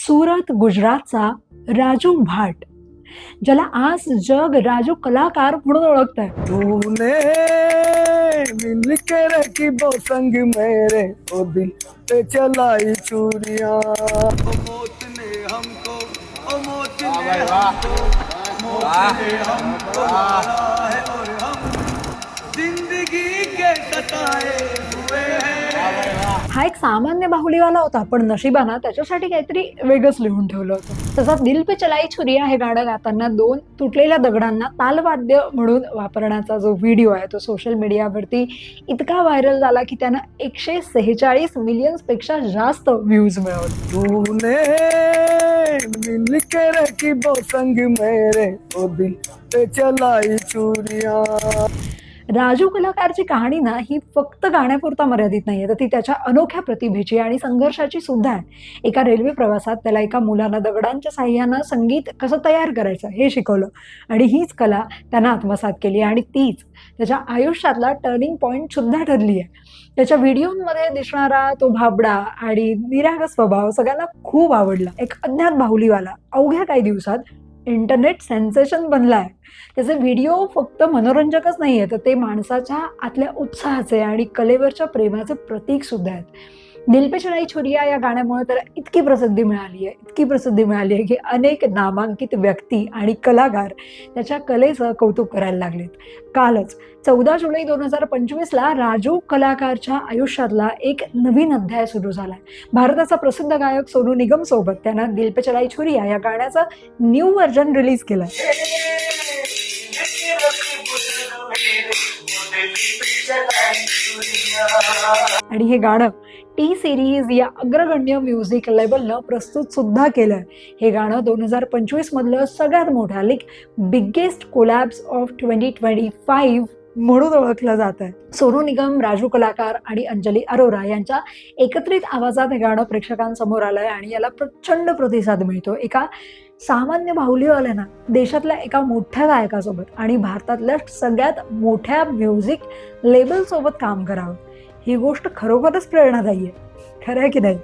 सुरत गुजरातचा राजू भाट, ज्याला आज जग राजू कलाकार म्हणून ओळखतंय. तूने मिल के रखी वो संग मेरे ओ दिल पे चलाई चूड़ियां ओ मौत ने हमको ओ मौत ने हमको मौत ने हमको मारा है और हम जिंदगी के सताए हुए हैं. हा एक सामान्य बाहुलीवाला होता, पण नशिबानं त्याच्यासाठी काहीतरी वेगळंच लिहून ठेवलं होतं. तसंच दिल पे चलाई छुरिया हे गाणं गाताना दोन तुटलेल्या दगडांना तालवाद्य म्हणून वापरण्याचा जो व्हिडिओ आहे तो सोशल मीडियावरती इतका व्हायरल झाला की त्यानं 146 मिलियन्स पेक्षा जास्त व्ह्यूज मिळवले. तूने मिल के रखी वो संग मेरे ओ दिल पे चलाई चूड़ियां. राजू कलाकारची कहाणी ना ही फक्त गाण्यापुरता मर्यादित नाहीये, तर ती त्याच्या अनोख्या प्रतिभेची आणि संघर्षाची सुद्धा आहे. एका रेल्वे प्रवासात त्याला एका मुलानं दगडांच्या साह्यानं संगीत कसं तयार करायचं हे शिकवलं आणि हीच कला त्यानं आत्मसात केली आणि तीच त्याच्या आयुष्यातला टर्निंग पॉईंट सुद्धा ठरली आहे. त्याच्या व्हिडिओमध्ये दिसणारा तो भाबडा आणि निरागस स्वभाव सगळ्यांना खूप आवडला. एक अज्ञात बाहुलीवाला अवघ्या काही दिवसात इंटरनेट सेन्सेशन बनलाय. त्याचे व्हिडिओ फक्त मनोरंजकच नाहीये, तर ते माणसाच्या आतल्या उत्साहाचे आणि कलेवरच्या प्रेमाचे प्रतीक सुद्धा आहेत. दिल पे चलाई छुरिया या गाण्यामुळे त्याला इतकी प्रसिद्धी मिळाली आहे की अनेक नामांकित व्यक्ती आणि कलाकार त्याच्या कलेचं कौतुक करायला लागलेत. कालच 14 जुलै 2025ला राजू कलाकारच्या आयुष्यातला एक नवीन अध्याय सुरू झालाय. भारताचा प्रसिद्ध गायक सोनू निगम सोबत त्यानं दिल पे चलाई छुरिया या गाण्याचं न्यू व्हर्जन रिलीज केलंय. आणि हे गाणं टी सिरीज या अग्रगण्य म्युझिक लेबलनं प्रस्तुत सुद्धा केलंय. हे गाणं 2025 मधलं सगळ्यात मोठं बिगेस्ट कोलॅब्स ऑफ 2025 म्हणून ओळखलं जात आहे. सोनू निगम, राजू कलाकार आणि अंजली अरोरा यांच्या एकत्रित आवाजात हे गाणं प्रेक्षकांसमोर आलंय आणि याला प्रचंड प्रतिसाद मिळतो. एका सामान्य बाहुलीवाल्यानं देशातल्या एका मोठ्या गायकासोबत आणि भारतातल्या सगळ्यात मोठ्या म्युझिक लेबल सोबत काम करावं, ही गोष्ट खरोखरच प्रेरणादायी आहे. खरं आहे की नाही?